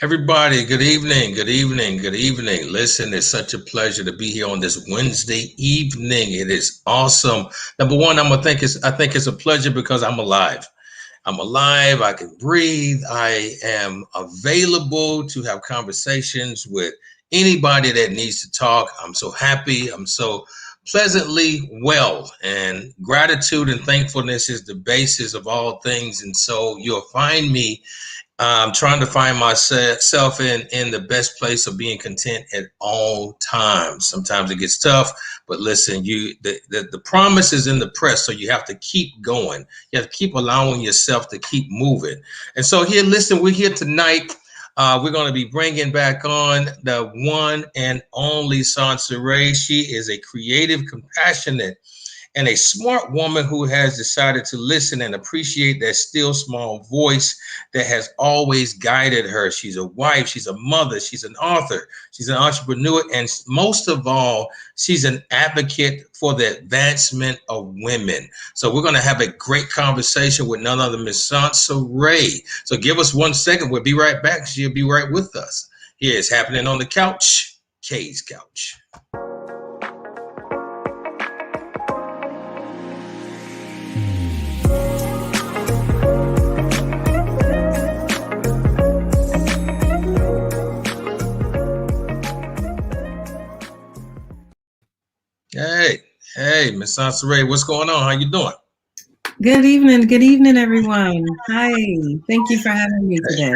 Everybody, good evening, good evening, good evening. Listen, it's such a pleasure to be here on this Wednesday evening. It is awesome. Number one, I think it's a pleasure because I'm alive. I'm alive, I can breathe, I am available to have conversations with anybody that needs to talk. I'm so happy, I'm so pleasantly well, and gratitude and thankfulness is the basis of all things. And so you'll find me trying to find myself in the best place of being content at all times. Sometimes it gets tough, but listen, the promise is in the press, so you have to keep going. You have to keep allowing yourself to keep moving. And so here, listen, we're here tonight. We're going to be bringing back on the one and only Soncere. She is a creative, compassionate, and a smart woman who has decided to listen and appreciate that still small voice that has always guided her. She's a wife, she's a mother, she's an author, she's an entrepreneur, and most of all, she's an advocate for the advancement of women. So we're going to have a great conversation with none other than Miss Soncere. So give us 1 second. We'll be right back. She'll be right with us. Here it's happening on the couch, Kay's couch. Hey, hey, Miss Soncere, what's going on? How you doing? Good evening, everyone. Hi, thank you for having me today.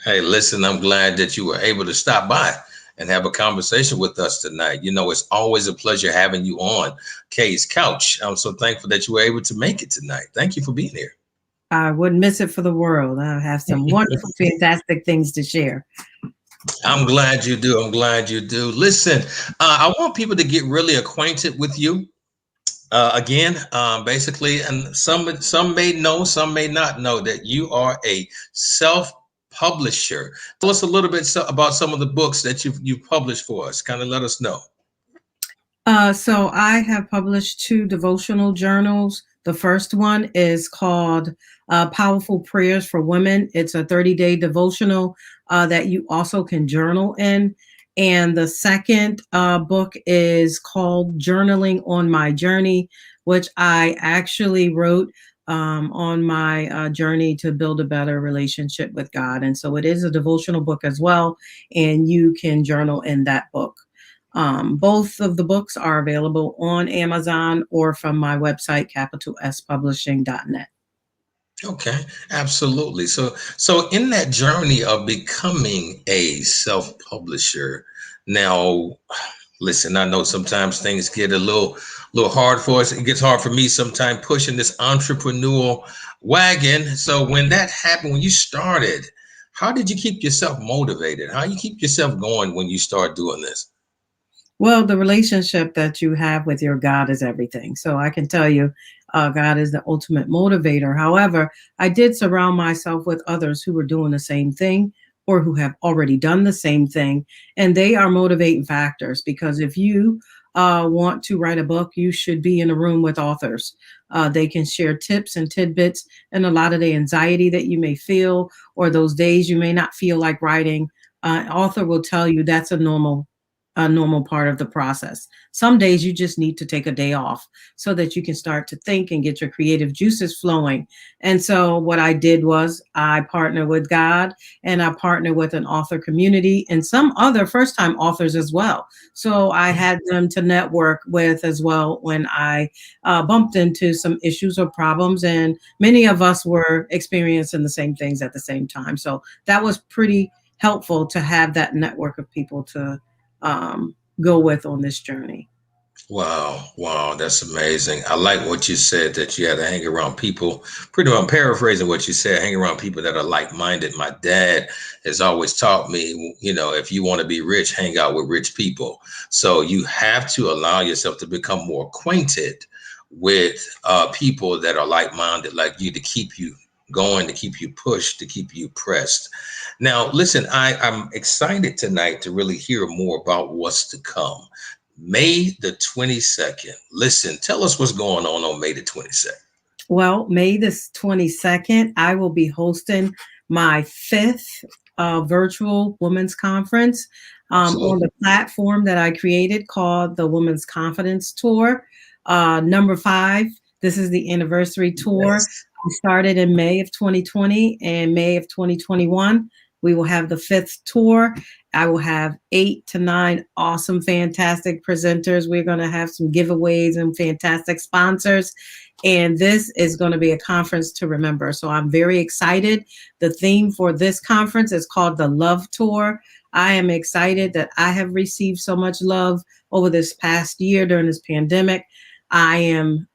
Hey, listen, I'm glad that you were able to stop by and have a conversation with us tonight. You know, it's always a pleasure having you on Kay's couch. I'm so thankful that you were able to make it tonight. Thank you for being here. I wouldn't miss it for the world. I have some wonderful, fantastic things to share. I'm glad you do. I'm glad you do. Listen, I want people to get really acquainted with you. Again, basically, and some may know, some may not know that you are a self publisher. Tell us a little bit about some of the books that you've published for us. Kind of let us know. So I have published two devotional journals. The first one is called Powerful Prayers for Women. It's a 30-day devotional that you also can journal in. And the second book is called Journaling on My Journey, which I actually wrote on my journey to build a better relationship with God. And so it is a devotional book as well, and you can journal in that book. Both of the books are available on Amazon or from my website, capitalspublishing.net. Okay, absolutely. So in that journey of becoming a self-publisher, now listen, I know sometimes things get a little hard for us. It gets hard for me sometimes pushing this entrepreneurial wagon. So when that happened, when you started, how did you keep yourself motivated? How you keep yourself going when you start doing this? Well, the relationship that you have with your God is everything. So I can tell you, God is the ultimate motivator. However, I did surround myself with others who were doing the same thing or who have already done the same thing. And they are motivating factors because if you want to write a book, you should be in a room with authors. They can share tips and tidbits and a lot of the anxiety that you may feel or those days you may not feel like writing. Author will tell you that's a normal part of the process. Some days you just need to take a day off so that you can start to think and get your creative juices flowing. And so what I did was I partnered with God and I partnered with an author community and some other first time authors as well. So I had them to network with as well when I bumped into some issues or problems. And many of us were experiencing the same things at the same time. So that was pretty helpful to have that network of people to go with on this journey. Wow, wow, that's amazing. I like what you said that you had to hang around people. Pretty much I'm paraphrasing what you said, hang around people that are like-minded. My dad has always taught me, you know, if you want to be rich, hang out with rich people. So you have to allow yourself to become more acquainted with people that are like-minded like you to keep you going, to keep you pushed, to keep you pressed. Now, listen, I'm excited tonight to really hear more about what's to come. May the 22nd. Listen, tell us what's going on May the 22nd. Well, May the 22nd, I will be hosting my fifth virtual women's conference on Absolutely. the platform that I created called the Women's Confidence Tour. Number 5, this is the anniversary tour. Yes. We started in May of 2020 and May of 2021. We will have the 5th tour. I will have 8 to 9 awesome, fantastic presenters. We're going to have some giveaways and fantastic sponsors. And this is going to be a conference to remember. So I'm very excited. The theme for this conference is called the Love Tour. I am excited that I have received so much love over this past year during this pandemic. I am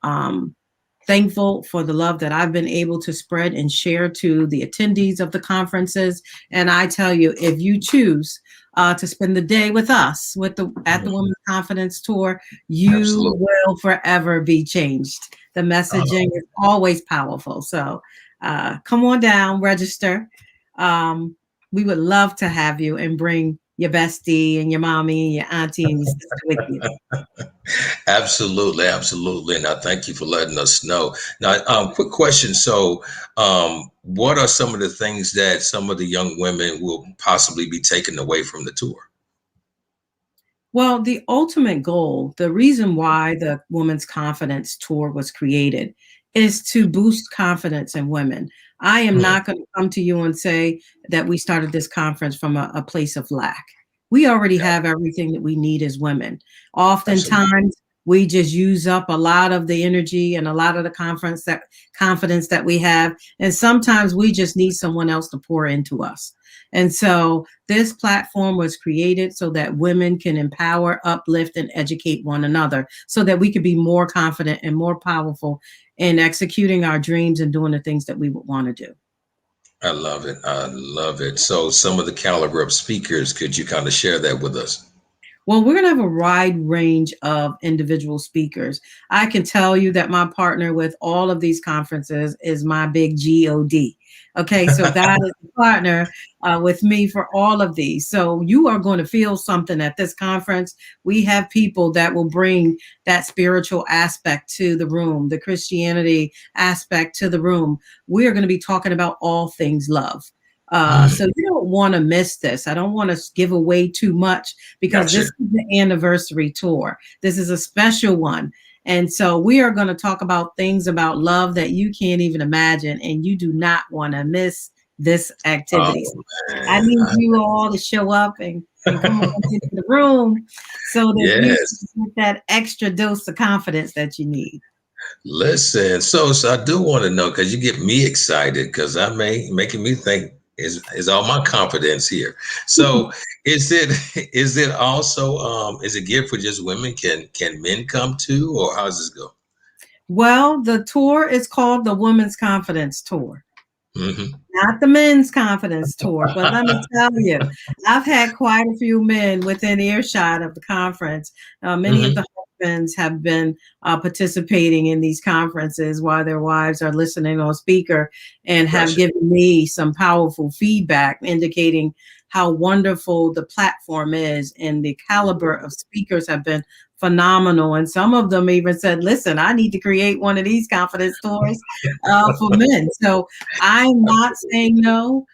thankful for the love that I've been able to spread and share to the attendees of the conferences. And I tell you, if you choose to spend the day with us at the Mhm. Women's Confidence Tour, you Absolutely. will forever be changed. The messaging is always powerful. So come on down, register. Um, we would love to have you and bring your bestie and your mommy and your auntie and your sister with you. Absolutely, absolutely. And I thank you for letting us know. Now, quick question. So, what are some of the things that some of the young women will possibly be taken away from the tour? Well, the ultimate goal, the reason why the Women's Confidence Tour was created is to boost confidence in women. I am Hmm, not going to come to you and say that we started this conference from a place of lack. We already have everything that we need as women. absolutely. Oftentimes, we just use up a lot of the energy and a lot of the confidence that we have. And sometimes we just need someone else to pour into us. And so this platform was created so that women can empower, uplift, and educate one another so that we could be more confident and more powerful in executing our dreams and doing the things that we would want to do. I love it. I love it. So, some of the caliber of speakers, could you kind of share that with us? Well, we're going to have a wide range of individual speakers. I can tell you that my partner with all of these conferences is my big God. Okay, so God is the partner with me for all of these. So you are going to feel something at this conference. We have people that will bring that spiritual aspect to the room, the Christianity aspect to the room. We are going to be talking about all things love. Mm, So you don't want to miss this. I don't want to give away too much because this gotcha. is the anniversary tour. This is a special one. And so we are going to talk about things about love that you can't even imagine, and you do not want to miss this activity. Oh, So I man. need you all to show up and come on into the room so that you Yes. can get that extra dose of confidence that you need. Listen, so I do want to know because you get me excited because I may making me think is all my confidence here. So is it is it also is it geared for just women? Can men come too, or how does this go? Well, the tour is called the Women's Confidence Tour. Hmm. Not the men's confidence tour, but let me tell you, I've had quite a few men within earshot of the conference. Many of Hmm. the husbands have been participating in these conferences while their wives are listening on speaker and have Gotcha. given me some powerful feedback indicating how wonderful the platform is, and the caliber of speakers have been phenomenal. And some of them even said, listen, I need to create one of these confidence tours for men. So I'm not saying no.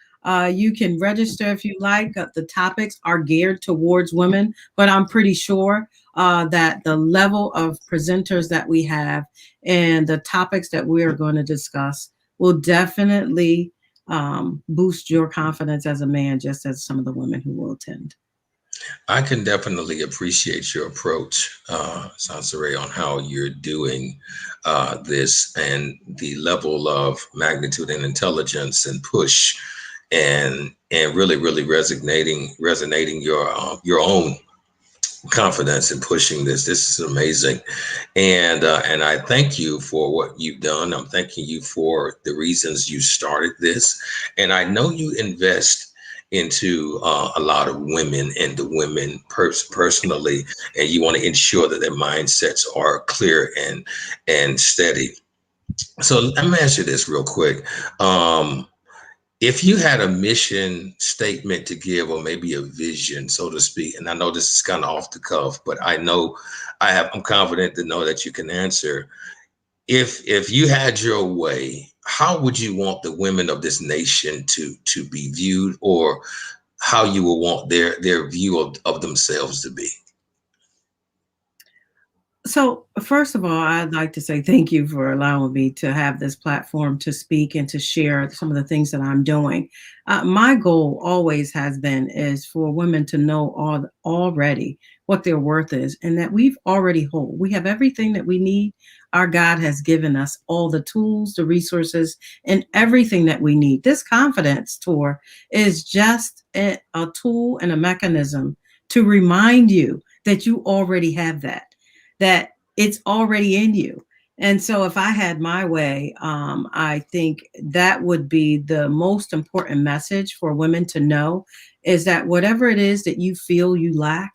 You can register if you like. The topics are geared towards women, but I'm pretty sure that the level of presenters that we have and the topics that we are going to discuss will definitely boost your confidence as a man, just as some of the women who will attend. I can definitely appreciate your approach, Sansere, on how you're doing this and the level of magnitude and intelligence and push and really resonating your own confidence in pushing this. This is amazing, and I thank you for what you've done. I'm thanking you for the reasons you started this, and I know you invest into a lot of women and the women personally, and you want to ensure that their mindsets are clear and steady. So let me ask you this real quick. If you had a mission statement to give, or maybe a vision, so to speak, and I know this is kind of off the cuff, but I know I'm confident to know that you can answer. if you had your way, how would you want the women of this nation to be viewed, or how you would want their view of themselves to be? So, first of all, I'd like to say thank you for allowing me to have this platform to speak and to share some of the things that I'm doing. My goal always has been is for women to know already what their worth is, and that we've already whole. We have everything that we need. Our God has given us all the tools, the resources, and everything that we need. This confidence tour is just a tool and a mechanism to remind you that you already have that it's already in you. And so, if I had my way, I think that would be the most important message for women to know is that whatever it is that you feel you lack,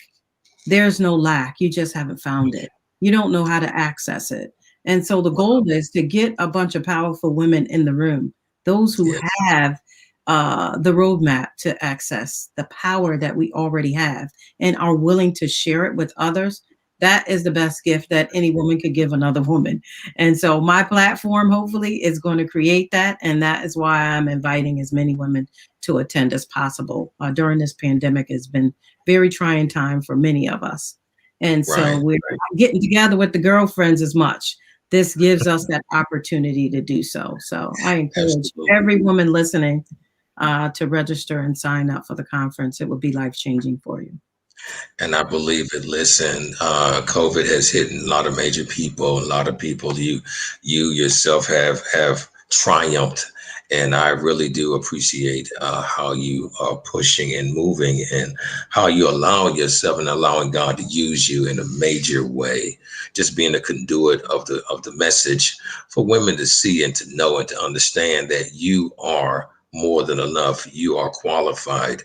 there's no lack. You just haven't found it. You don't know how to access it. And so, the goal is to get a bunch of powerful women in the room, those who Yes, have the roadmap to access the power that we already have and are willing to share it with others. That is the best gift that any woman could give another woman. And so my platform hopefully is going to create that. And that is why I'm inviting as many women to attend as possible. During this pandemic has been very trying time for many of us. And so right, we're right, not getting together with the girlfriends as much. This gives us that opportunity to do so. So I encourage absolutely. every woman listening to register and sign up for the conference. It would be life changing for you. And I believe it. Listen, COVID has hit a lot of major people. A lot of people. You yourself have triumphed, and I really do appreciate how you are pushing and moving, and how you allow yourself and allowing God to use you in a major way. Just being a conduit of the message for women to see and to know and to understand that you are more than enough. You are qualified.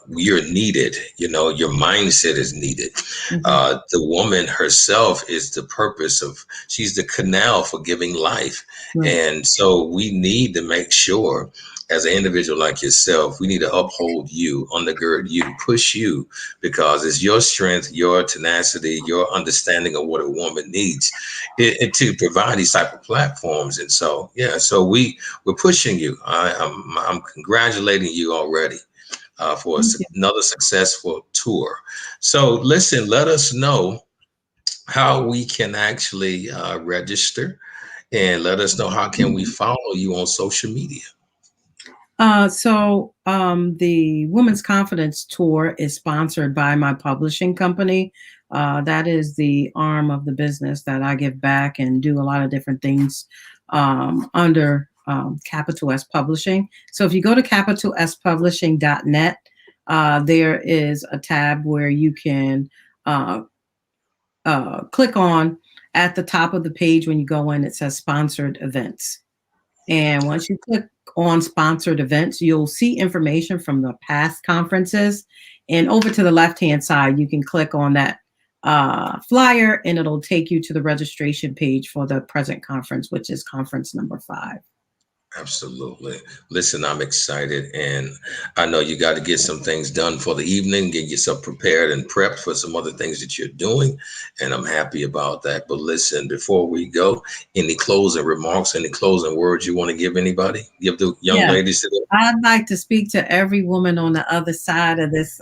You're needed. You know, your mindset is needed. Mhm. The woman herself is the purpose of, she's the canal for giving life. Right. And so we need to make sure, as an individual like yourself, we need to uphold you, undergird you, push you, because it's your strength, your tenacity, your understanding of what a woman needs to provide these type of platforms. And so, yeah, so we're pushing you. I'm congratulating you already for Thank you. another successful tour. So, listen, let us know how we can actually register, and let us know how can we follow you on social media. The Women's Confidence Tour is sponsored by my publishing company. That is the arm of the business that I give back and do a lot of different things under Capital S Publishing. So if you go to capitalspublishing.net, there is a tab where you can uh, click on at the top of the page when you go in, it says sponsored events. And once you click on sponsored events, you'll see information from the past conferences. And over to the left-hand side, you can click on that flyer and it'll take you to the registration page for the present conference, which is conference number 5. Absolutely. Listen, I'm excited, and I know you got to get some things done for the evening, get yourself prepared and prepped for some other things that you're doing, and I'm happy about that. But listen, before we go, any closing remarks, any closing words you want to give anybody? Give the young Yes. ladies today? I'd like to speak to every woman on the other side of this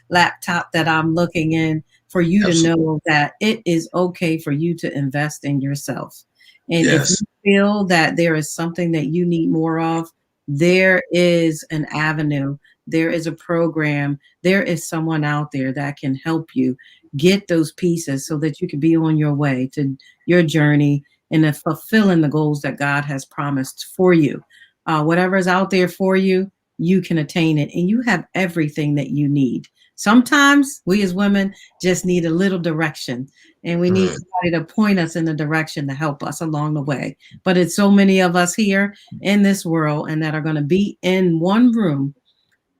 laptop that I'm looking in for you to Absolutely. know that it is okay for you to invest in yourself. And if you Yes. feel that there is something that you need more of, there is an avenue, there is a program, there is someone out there that can help you get those pieces so that you can be on your way to your journey and to fulfilling the goals that God has promised for you. Whatever is out there for you, you can attain it, and you have everything that you need. Sometimes we as women just need a little direction, and we need Mm, somebody to point us in the direction to help us along the way. But it's so many of us here in this world, and that are going to be in one room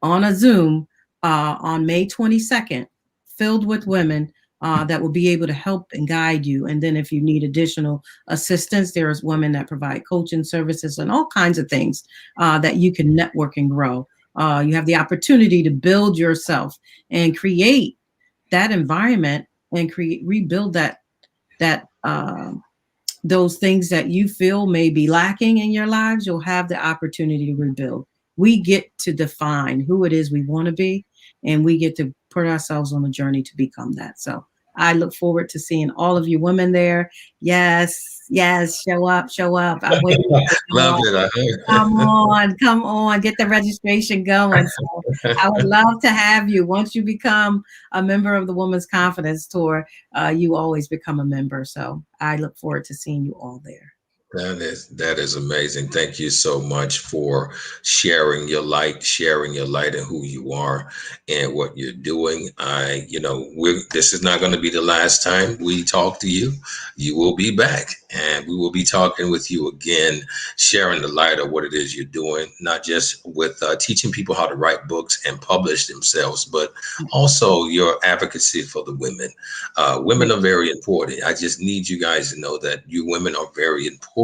on a Zoom on May 22nd, filled with women that will be able to help and guide you. And then if you need additional assistance, there's women that provide coaching services and all kinds of things that you can network and grow. You have the opportunity to build yourself and create that environment and rebuild that those things that you feel may be lacking in your lives, you'll have the opportunity to rebuild. We get to define who it is we want to be, and we get to put ourselves on a journey to become that. So I look forward to seeing all of you women there. Yes, yes, show up, show up. I'm waiting for you. Come Love on. Come it. on, come on, get the registration going. So I would love to have you. Once you become a member of the Women's Confidence Tour, you always become a member. So I look forward to seeing you all there. That is amazing. Thank you so much for sharing your light and who you are and what you're doing. This is not going to be the last time we talk to you. You will be back, and we will be talking with you again, sharing the light of what it is you're doing, not just with teaching people how to write books and publish themselves, but also your advocacy for the women. Women are very important. I just need you guys to know that you women are very important.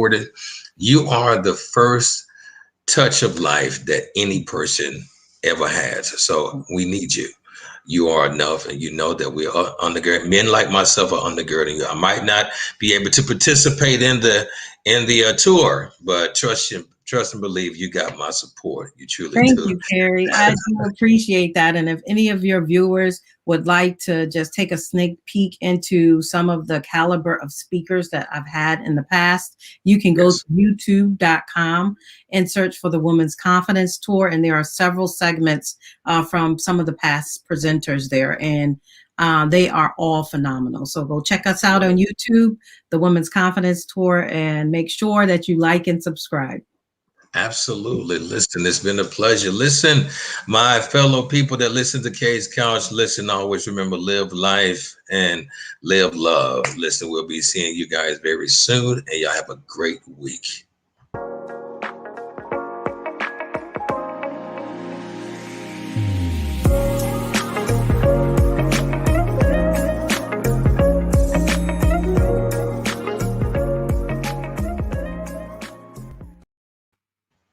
You are the first touch of life that any person ever has. So we need you. You are enough, and you know that we are undergirding. Men like myself are undergirding you. I might not be able to participate in the tour, but trust and believe you got my support. You truly Thank do. you, Carrie. I do appreciate that. And if any of your viewers would like to just take a sneak peek into some of the caliber of speakers that I've had in the past, you can go to Yes, youtube.com and search for the Women's Confidence Tour. And there are several segments from some of the past presenters there. And they are all phenomenal. So go check us out on YouTube, the Women's Confidence Tour, and make sure that you like and subscribe. absolutely. Listen, it's been a pleasure. Listen, my fellow people that listen to K's Couch, listen, always remember, live life and live love. Listen, we'll be seeing you guys very soon, and y'all have a great week.